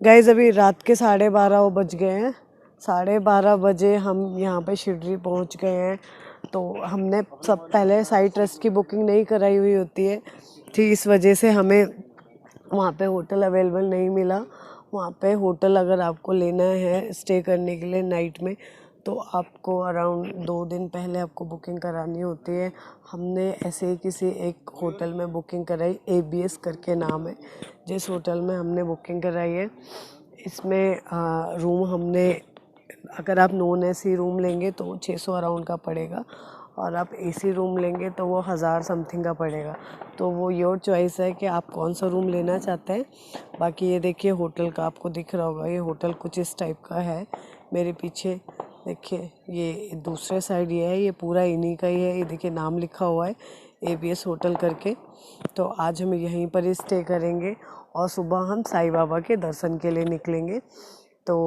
Guys अभी रात के 12:30 बज गए हैं। 12:30 बजे हम यहाँ पे शिरडी पहुँच गए हैं। तो हमने सब पहले साई ट्रस्ट की बुकिंग नहीं कराई हुई होती है, थी इस वजह से हमें वहाँ पे होटल अवेलेबल नहीं मिला। वहाँ पे होटल अगर आपको लेना है स्टे करने के लिए नाइट में, तो आपको अराउंड 2 दिन पहले आपको बुकिंग करानी होती है। हमने ऐसे ही किसी एक होटल में बुकिंग कराई, ABS करके नाम है जिस होटल में हमने बुकिंग कराई है। इसमें रूम हमने, अगर आप नॉन AC रूम लेंगे तो 600 अराउंड का पड़ेगा, और आप AC रूम लेंगे तो वो 1000 समथिंग का पड़ेगा। तो वो योर चॉइस है कि आप कौन सा रूम लेना चाहते हैं। बाकी ये देखिए होटल का आपको दिख रहा होगा, ये होटल कुछ इस टाइप का है। मेरे पीछे देखिए ये दूसरे साइड ये है, ये पूरा इन्हीं का ही है। ये देखिए नाम लिखा हुआ है ABS होटल करके। तो आज हम यहीं पर ही स्टे करेंगे और सुबह हम साईं बाबा के दर्शन के लिए निकलेंगे। तो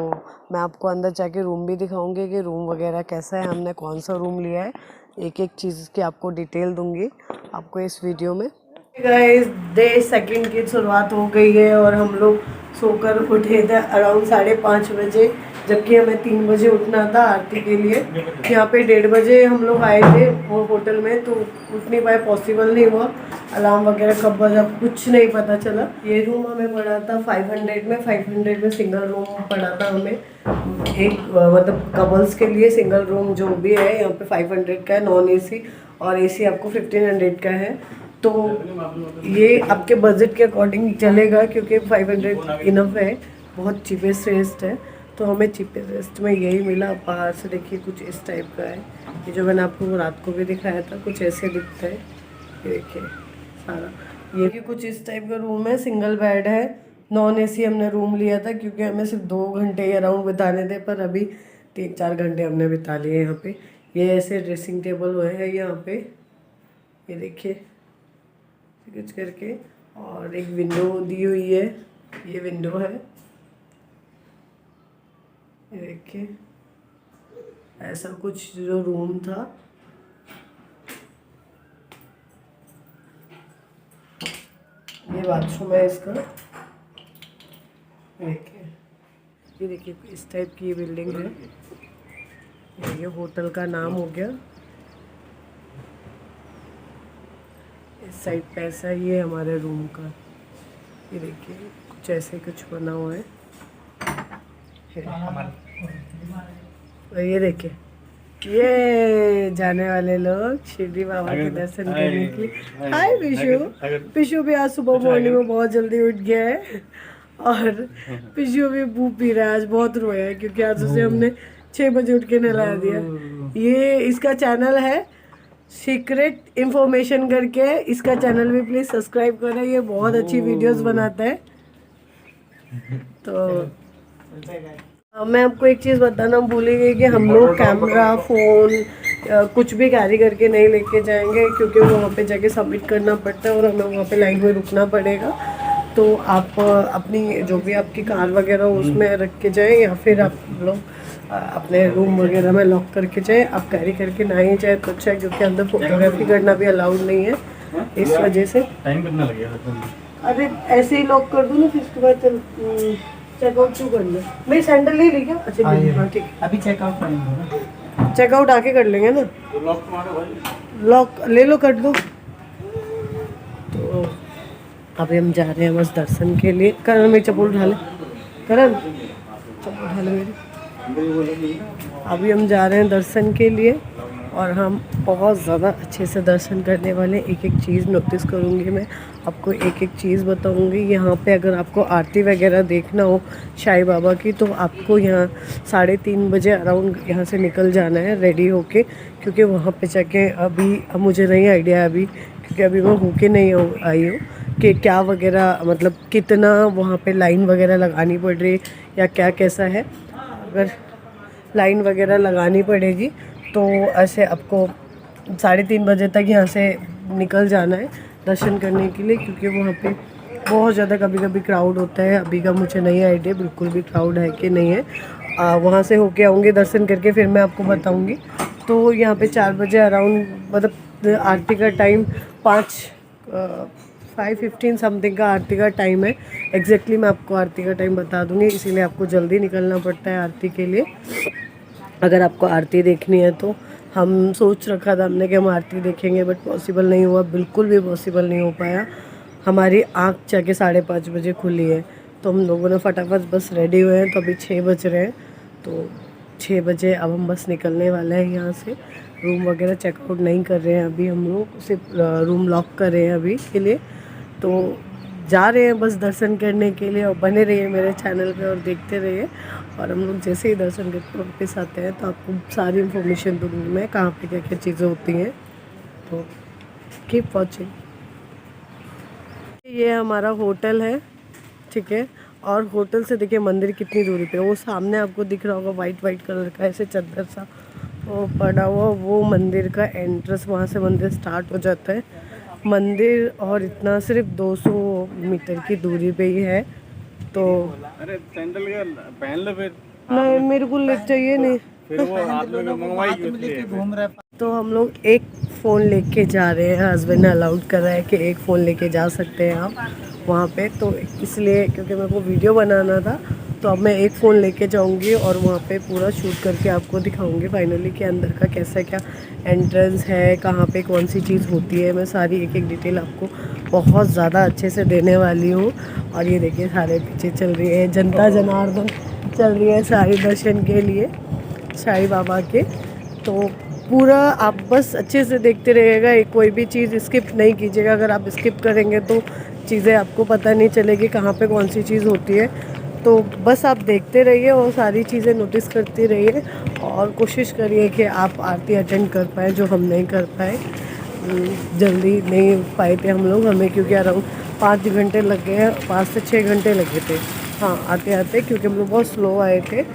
मैं आपको अंदर जाके रूम भी दिखाऊंगी कि रूम वगैरह कैसा है, हमने कौन सा रूम लिया है, एक एक चीज़ की आपको डिटेल दूंगी आपको इस वीडियो में। गाइस डे 2 की शुरुआत हो गई है और हम लोग सोकर उठे थे अराउंड 5:30 बजे, जबकि हमें 3 बजे उठना था आरती के लिए। यहाँ पे 1:30 बजे हम लोग आए थे वो होटल में, तो उठ नहीं पाए, पॉसिबल नहीं हुआ। अलार्म वगैरह कब बजा कुछ नहीं पता चला। ये रूम हमें पड़ा था 500 में सिंगल रूम पड़ा था हमें। एक मतलब कपल्स के लिए सिंगल रूम जो भी है यहाँ पे 500 का है, नॉन AC, और AC आपको 1500 का है। तो ये आपके बजट के अकॉर्डिंग चलेगा क्योंकि 500 इनफ है, बहुत चीपेस्ट रेस्ट है। तो हमें चीपेस्ट रेस्ट में यही मिला। बाहर से देखिए कुछ इस टाइप का है, ये जो मैंने आपको रात को भी दिखाया था कुछ ऐसे दिखता है। ये देखिए सारा ये कि कुछ इस टाइप का रूम है, सिंगल बेड है, नॉन AC हमने रूम लिया था क्योंकि हमें सिर्फ 2 घंटे अराउंड बिताने थे, पर अभी 3-4 घंटे हमने बिता लिए यहाँ पे। ये ऐसे ड्रेसिंग टेबल हुए हैं यहाँ पे, ये देखिए कुछ करके, और एक विंडो दी हुई है, ये विंडो है, ये देखिए ऐसा कुछ जो रूम था। ये बाथरूम है इसका, देखिए ये देखिए इस टाइप की ये बिल्डिंग है। ये होटल का नाम हो गया। इस साइड पे ऐसा ही है हमारे रूम का, ये देखिए कुछ ऐसे कुछ बना हुआ है। ये देखिए ये जाने वाले लोग शिरडी बाबा के दर्शन करने के लिए। हाय पिशु भी आज सुबह मॉर्निंग में बहुत जल्दी उठ गया है, और पिशु भी भूख पी रहा है, आज बहुत रोया है क्योंकि आज उसे हमने 6 बजे उठ के नहला दिया। ये इसका चैनल है सीक्रेट इन्फॉर्मेशन करके, इसका चैनल भी प्लीज़ सब्सक्राइब करें, ये बहुत अच्छी वीडियोस बनाता है। तो मैं आपको एक चीज़ बताना भूल गई कि हम लोग कैमरा फ़ोन कुछ भी कैरी करके नहीं लेके जाएंगे क्योंकि वहाँ पे जाके सबमिट करना पड़ता है और हमें वहाँ पे लाइन में रुकना पड़ेगा। तो आप अपनी जो भी आपकी कार वगैरह उसमें रख के जाएं, या फिर आप लोग अपने रूम वगैरह में लॉक करके जाएं। आप कैरी करके ना ही जाए तो अच्छा है, क्योंकि अंदर फोटोग्राफी करना भी अलाउड नहीं है, इस वजह से। टाइम कितना लगेगा? अरे ऐसे ही लॉक कर दूँ ना, फिर उसके बाद चेकआउट क्यों करना? मेरी सैंडल ले ली क्या? अच्छा हाँ ठीक, अभी चेकआउट करेंगे, चेकआउट आके कर लेंगे ना। लॉक ले लो, कर दो। तो अभी हम जा रहे हैं बस दर्शन के लिए। करण मेरी चप्पल उठा ले, करण चप्पल उठा ले मेरी। अभी हम जा रहे हैं दर्शन के लिए और हम बहुत ज़्यादा अच्छे से दर्शन करने वाले। एक एक चीज़ नोटिस करूँगी मैं, आपको एक एक चीज़ बताऊँगी। यहाँ पे अगर आपको आरती वगैरह देखना हो साईं बाबा की, तो आपको यहाँ 3:30 बजे अराउंड यहाँ से निकल जाना है रेडी होके, क्योंकि वहाँ पे जाके अभी मुझे नहीं आइडिया अभी, क्योंकि अभी मैं होके नहीं आई हूँ कि क्या वगैरह मतलब कितना वहाँ पे लाइन वगैरह लगानी पड़ रही है या क्या कैसा है। अगर लाइन वगैरह लगानी पड़ेगी तो ऐसे आपको 3:30 बजे तक यहाँ से निकल जाना है दर्शन करने के लिए, क्योंकि वहाँ पे बहुत ज़्यादा कभी कभी क्राउड होता है। अभी का मुझे नहीं आइडिया बिल्कुल भी क्राउड है कि नहीं है। वहाँ से होके आऊँगी, दर्शन करके फिर मैं आपको बताऊँगी। तो यहाँ पे 4 बजे अराउंड, मतलब आरती का टाइम 5:15 समथिंग का आरती का टाइम है। एग्जैक्टली मैं आपको आरती का टाइम बता दूँगी, इसीलिए आपको जल्दी निकलना पड़ता है आरती के लिए। अगर आपको आरती देखनी है तो हम सोच रखा था हमने कि हम आरती देखेंगे, बट पॉसिबल नहीं हुआ, बिल्कुल भी पॉसिबल नहीं हो पाया। हमारी आँख जाके 5:30 बजे खुली है, तो हम लोगों ने फटाफट बस रेडी हुए हैं। तो अभी 6 बज रहे हैं, तो 6 बजे अब हम बस निकलने वाले हैं यहाँ से। रूम वगैरह चेकआउट नहीं कर रहे हैं अभी हम लोग, सिर्फ रूम लॉक कर रहे हैं अभी के लिए। तो जा रहे हैं बस दर्शन करने के लिए, और बने रहिए मेरे चैनल पे और देखते रहिए। और हम लोग जैसे ही दर्शन करके वापस आते हैं तो आपको सारी इन्फॉर्मेशन दूँगी मैं, कहाँ पे क्या क्या चीज़ें होती हैं। तो कीप वॉचिंग। ये हमारा होटल है, ठीक है। और होटल से देखिए मंदिर कितनी दूरी पे है। वो सामने आपको दिख रहा होगा वाइट वाइट कलर का ऐसे चद्दर सा वो पड़ा हुआ, वो मंदिर का एंट्रेंस, वहाँ से मंदिर स्टार्ट हो जाता है। मंदिर और इतना सिर्फ 200 मीटर की दूरी पे ही है। तो अरे सैंडल का पहन लो फिर। नहीं, मेरे को ले चाहिए नहीं। फिर वो हाथ में मंगवाई घूम रहा है। तो हम लोग एक फ़ोन लेके जा रहे हैं, हस्बैंड ने अलाउड कर रहा है कि एक फ़ोन लेके जा सकते हैं आप वहाँ पे। तो इसलिए क्योंकि मेरे को वीडियो बनाना था, तो अब मैं एक फ़ोन लेके जाऊँगी और वहाँ पे पूरा शूट करके आपको दिखाऊँगी फाइनली कि अंदर का कैसा क्या एंट्रेंस है, कहाँ पे कौन सी चीज़ होती है। मैं सारी एक एक डिटेल आपको बहुत ज़्यादा अच्छे से देने वाली हूँ। और ये देखिए सारे पीछे चल रही है जनता जनार्दन, चल रही है सारी दर्शन के लिए साईं बाबा के। तो पूरा आप बस अच्छे से देखते रहिएगा, कोई भी चीज़ स्किप नहीं कीजिएगा। अगर आप स्किप करेंगे तो चीज़ें आपको पता नहीं चलेगी कहाँ पे कौन सी चीज़ होती है। तो बस आप देखते रहिए और सारी चीज़ें नोटिस करते रहिए, और कोशिश करिए कि आप आरती अटेंड कर पाएँ, जो हम नहीं कर पाए। जल्दी नहीं पाए थे हम लोग, हमें क्योंकि अराउंड 5 घंटे लग गए हैं, 5 से 6 घंटे लगे थे हाँ आते आते, क्योंकि हम लोग बहुत स्लो आए थे।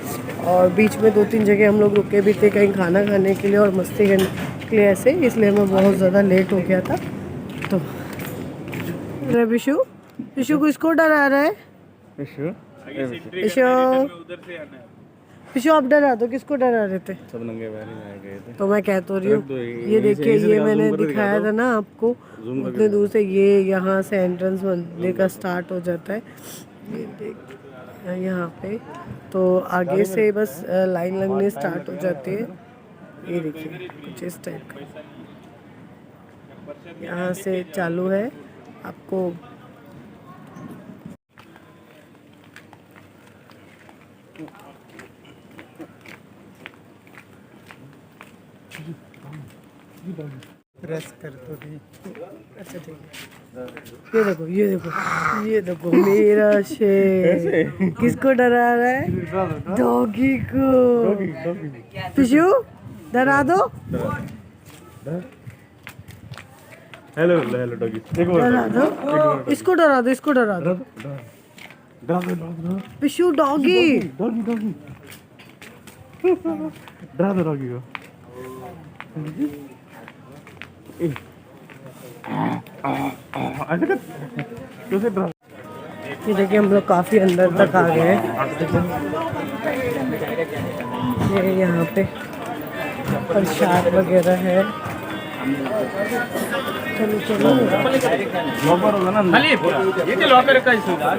और बीच में 2-3 जगह हम लोग रुके भी थे कहीं खाना खाने के लिए और मस्ती करने के लिए ऐसे, इसलिए मैं बहुत ज़्यादा लेट हो गया था। तो अरे विशु, विशु किसको डरा रहा है? विशु विशु आप डरा दो, किसको डरा रहे थे? सब नंगे पैर ही आए गए थे। तो मैं कह तो रही हूँ, ये देखिए, ये मैंने दिखाया था ना आपको उतने दूर से, ये यहाँ से एंट्रेंस मंदिर का स्टार्ट हो जाता है, ये देख यहाँ पे। तो आगे से बस लाइन लगनी स्टार्ट हो जाती है। ये देखिए कुछ इस टाइप का यहाँ से चालू है आपको। प्रेस कर तो दी। अच्छा ठीक है, ये देखो ये देखो ये देखो मेरा शेर किसको डरा रहा है? डॉगी को। पिशु डरा दो। हेलो हेलो डॉगी, डरा दो, इसको डरा दो, इसको डरा दो। पिशु डॉगी, डॉगी डॉगी डरा दो डॉगी को। ये देखिए हम लोग काफ़ी अंदर तक आ गए हैं। ये यहाँ पे प्रसाद वगैरह है। चलो चलो, लॉकर होगा ना, ये लॉकर का सुविधा।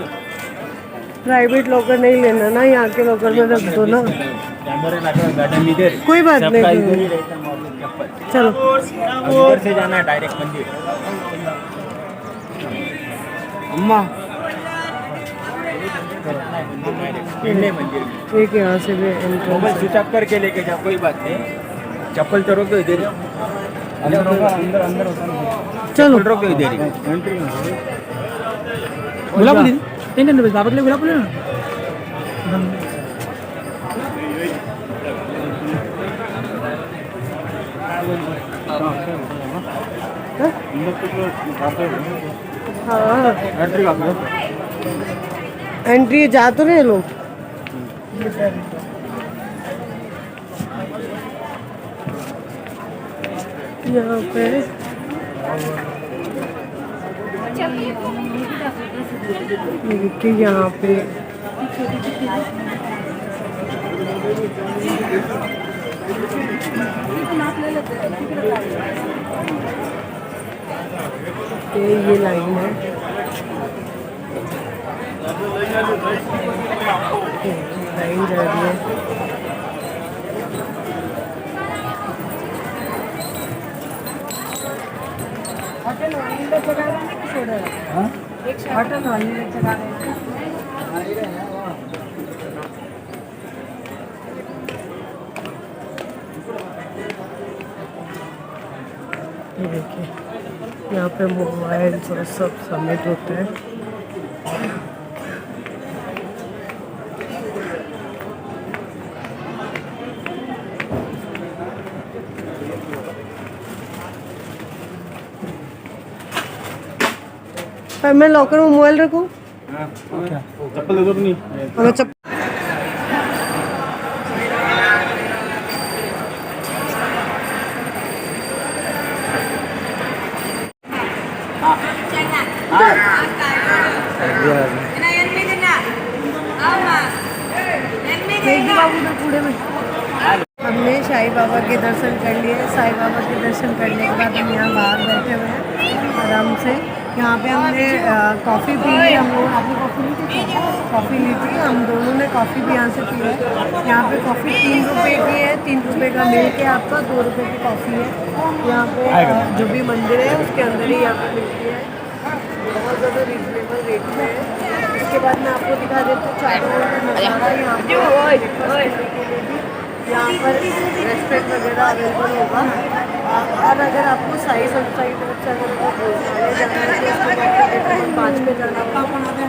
प्राइवेट लॉकर नहीं लेना ना, यहाँ के लॉकर में रख दो ना, कोई बात नहीं। चलो अंदर से जाना है डायरेक्ट मंदिर। अम्मा मंदिर एक यहाँ से भी एंट्रेंस स्विच ऑफ करके लेके जाओ, कोई बात नहीं। चप्पल तो रोक दो इधर, अंदर होगा, अंदर अंदर होता। चलो रोक दो इधर एंट्री में। गुलाब बोली टेंशन नहीं, बाबा के लिए गुलाब बोले ना। हाँ एंट्री का एंट्री जा तो रहे लोग। यहाँ पे ये देखिए यहाँ पे ये लाइन है, लाइन जा रही है। ये देखिए यहाँ पे मोबाइल और सब सबमिट होते हैं। पर मैं लॉकर में मोबाइल रखूँ? चप्पल दे दो अपनी। अगर चप्पल हमने साईं बाबा के दर्शन कर लिए। साईं बाबा के दर्शन करने के बाद हम यहाँ बाहर बैठे हुए हैं आराम से। यहाँ पे हमने कॉफ़ी पी ली। हम लोग आपने कॉफ़ी ली थी? कॉफ़ी ली थी, हम दोनों ने कॉफ़ी भी यहाँ से पी है। यहाँ पे कॉफ़ी 3 रुपये की है, 3 रुपये का मिल्क है आपका, 2 रुपये की कॉफ़ी है। यहाँ पे जो भी मंदिर है उसके अंदर ही यहाँ पे मिलती है, बहुत ज़्यादा रीजनेबल रेट में है। इसके बाद मैं आपको दिखा देती हूँ चारों ओर का नज़ारा। यहाँ पर रेस्टोरेंट वगैरह अवेलेबल होगा। और अगर आपको साई संस्था की तरफ से अगर भोजनालय जाना है तो उसके बाद 5 पे जाना होगा।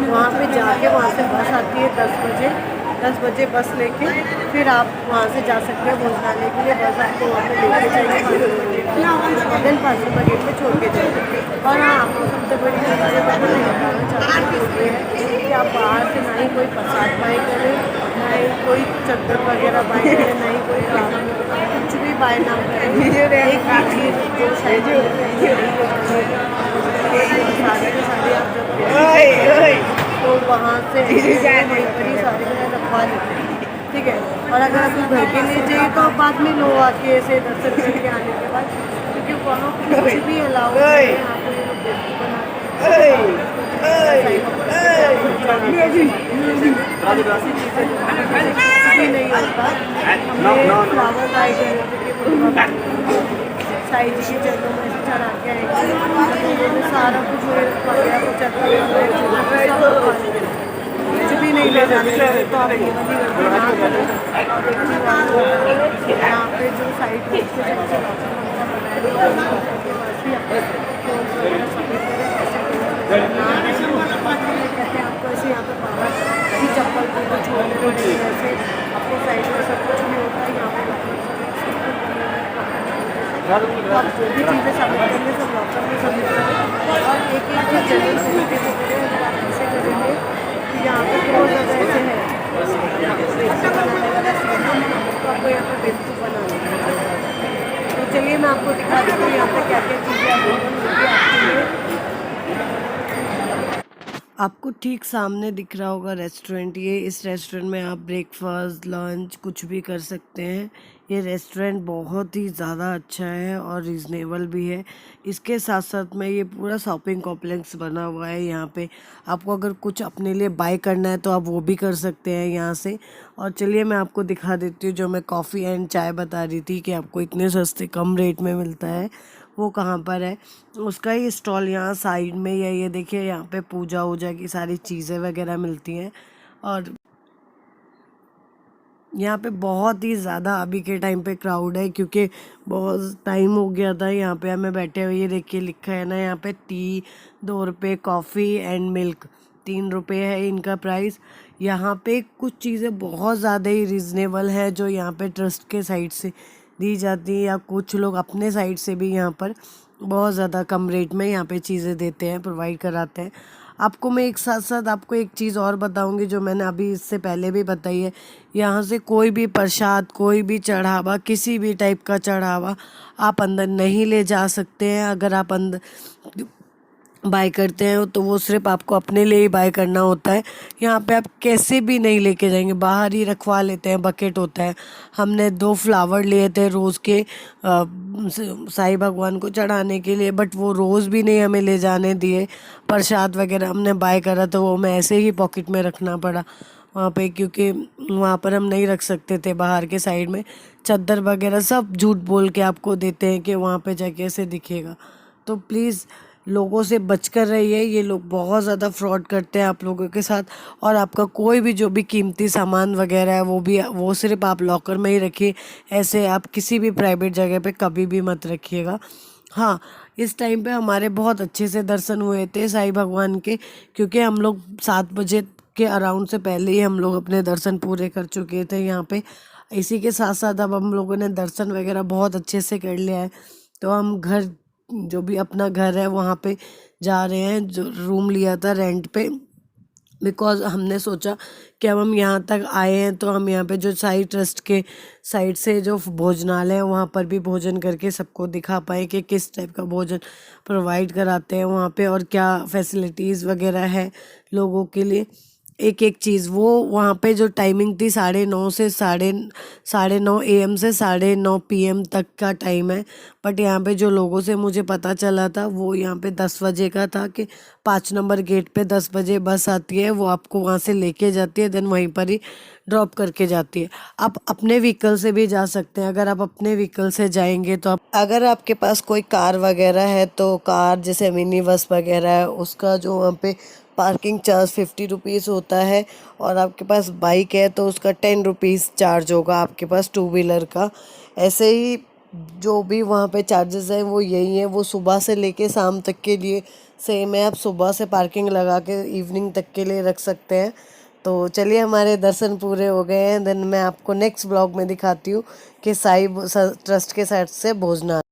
वहाँ पे जाके वहाँ से बस आती है 10 बजे बस लेके फिर आप वहाँ से जा सकते हैं भोजनालय के लिए। बस आपको वहाँ पे लेके जाएगी, देन 5 रुपये गेट पर छोड़ के जाएगी। और हाँ, आपको सबसे बड़ी चीज़ बताना चाहती हूँ कि आप बाहर से ना ही कोई प्रसाद बाई करें, ना ही कोई चद्दर वगैरह बाई करें, ना ही कोई कुछ भी बाय ना करें। एक भी चीज़ जो साइज सारे के सारे आप जब तो वहाँ से वहीं पर ही सारे रखवा लेते, ठीक है। और अगर आपको घर के लिए चाहिए तो आप बाद में लो आके ऐसे दर्शन करके आने के बाद, क्योंकि वहाँ कुछ भी अलाउ है। आपको ये लोग बेवकूफ़ भी नहीं होता। फ्लावर बाई साई जी के चरणों में से चढ़ा के आएंगे, सारा कुछ वगैरह कुछ कुछ भी नहीं ले जाने लगे तो आप ये वाली गलती यहाँ पे जो साइड में कहते हैं आपको ऐसे यहाँ पे बाहर की चप्पल को छोड़ने को नहीं, ऐसे आपको साइड में सब कुछ नहीं होता है। यहाँ पे तो आप जो भी चीज़ें सबमिट करेंगे सब लॉकर में सबमिट करें। और एक चीज़ जरूर तरीके से करें, अगर आप ऐसे करेंगे कि यहाँ पे बहुत ज़्यादा ऐसे है तो आपको यहाँ पर बेवकूफ़ बना देंगे। तो चलिए मैं आपको दिखा देती हूँ यहाँ पे क्या क्या चीज़ें अवेलेबल होगी आपके लिए। आपको ठीक सामने दिख रहा होगा रेस्टोरेंट। ये इस रेस्टोरेंट में आप ब्रेकफास्ट लंच कुछ भी कर सकते हैं। ये रेस्टोरेंट बहुत ही ज़्यादा अच्छा है और रीज़नेबल भी है। इसके साथ साथ में ये पूरा शॉपिंग कॉम्प्लेक्स बना हुआ है। यहाँ पे आपको अगर कुछ अपने लिए बाय करना है तो आप वो भी कर सकते हैं यहाँ से। और चलिए मैं आपको दिखा देती हूँ, जो मैं कॉफ़ी एंड चाय बता रही थी कि आपको इतने सस्ते कम रेट में मिलता है, वो कहाँ पर है। उसका ही स्टॉल यहाँ साइड में ही है। ये देखिए यहाँ पे पूजा वूजा की सारी चीज़ें वगैरह मिलती हैं। और यहाँ पे बहुत ही ज़्यादा अभी के टाइम पे क्राउड है, क्योंकि बहुत टाइम हो गया था यहाँ पे हमें बैठे हुए। ये देखिए लिखा है ना यहाँ पे टी 2 रुपये, कॉफ़ी एंड मिल्क 3 रुपये है इनका प्राइस। यहाँ पे कुछ चीज़ें बहुत ज़्यादा ही रीज़नेबल है जो यहाँ पे ट्रस्ट के साइड से दी जाती है, या कुछ लोग अपने साइड से भी यहाँ पर बहुत ज़्यादा कम रेट में यहाँ पे चीज़ें देते हैं, प्रोवाइड कराते हैं। आपको मैं एक साथ साथ आपको एक चीज़ और बताऊंगी जो मैंने अभी इससे पहले भी बताई है। यहाँ से कोई भी प्रसाद, कोई भी चढ़ावा, किसी भी टाइप का चढ़ावा आप अंदर नहीं ले जा सकते हैं। अगर आप अंदर बाय करते हैं तो वो सिर्फ आपको अपने लिए ही बाय करना होता है। यहाँ पे आप कैसे भी नहीं लेके जाएंगे, बाहर ही रखवा लेते हैं, बकेट होता है। हमने 2 फ्लावर लिए थे रोज़ के साईं भगवान को चढ़ाने के लिए, बट वो रोज़ भी नहीं हमें ले जाने दिए। प्रसाद वगैरह हमने बाय करा तो वो हमें ऐसे ही पॉकेट में रखना पड़ा वहाँ पे, क्योंकि वहाँ पर हम नहीं रख सकते थे। बाहर के साइड में चादर वगैरह सब झूठ बोल के आपको देते हैं कि वहाँ पे जाके ऐसे दिखेगा। तो प्लीज़ लोगों से बचकर रहिए, ये लोग बहुत ज़्यादा फ्रॉड करते हैं आप लोगों के साथ। और आपका कोई भी जो भी कीमती सामान वगैरह है वो सिर्फ आप लॉकर में ही रखिए। ऐसे आप किसी भी प्राइवेट जगह पे कभी भी मत रखिएगा। हाँ, इस टाइम पे हमारे बहुत अच्छे से दर्शन हुए थे साईं भगवान के, क्योंकि हम लोग 7 बजे के अराउंड से पहले ही हम लोग अपने दर्शन पूरे कर चुके थे यहाँ पे। इसी के साथ साथ अब हम लोगों ने दर्शन वगैरह बहुत अच्छे से कर लिया है। तो हम घर, जो भी अपना घर है वहाँ पे जा रहे हैं, जो रूम लिया था रेंट पे, बिकॉज़ हमने सोचा कि अब हम यहाँ तक आए हैं तो हम यहाँ पे जो साई ट्रस्ट के साइड से जो भोजनालय है वहाँ पर भी भोजन करके सबको दिखा पाए कि किस टाइप का भोजन प्रोवाइड कराते हैं वहाँ पे और क्या फैसिलिटीज़ वगैरह है लोगों के लिए। एक एक चीज़ वो वहाँ पे जो टाइमिंग थी 9:30 से 9:30 AM से 9:30 PM तक का टाइम है। बट यहाँ पे जो लोगों से मुझे पता चला था वो यहाँ पे 10 बजे का था कि 5 नंबर गेट पे 10 बजे बस आती है, वो आपको वहाँ से लेके जाती है, देन वहीं पर ही ड्रॉप करके जाती है। आप अपने व्हीकल से भी जा सकते हैं। अगर आप अपने व्हीकल से जाएंगे तो आप, अगर आपके पास कोई कार वगैरह है तो कार जैसे मिनी बस वगैरह है उसका जो वहाँ पे पार्किंग चार्ज 50 रुपीज़ होता है। और आपके पास बाइक है तो उसका 10 रुपीज़ चार्ज होगा आपके पास 2 व्हीलर का। ऐसे ही जो भी वहाँ पे चार्जेस हैं वो यही हैं, वो सुबह से लेके शाम तक के लिए सेम है। आप सुबह से पार्किंग लगा के इवनिंग तक के लिए रख सकते हैं। तो चलिए, हमारे दर्शन पूरे हो गए हैं। देन मैं आपको नेक्स्ट ब्लॉग में दिखाती हूँ कि साई ट्रस्ट के साइड से भोजनालय।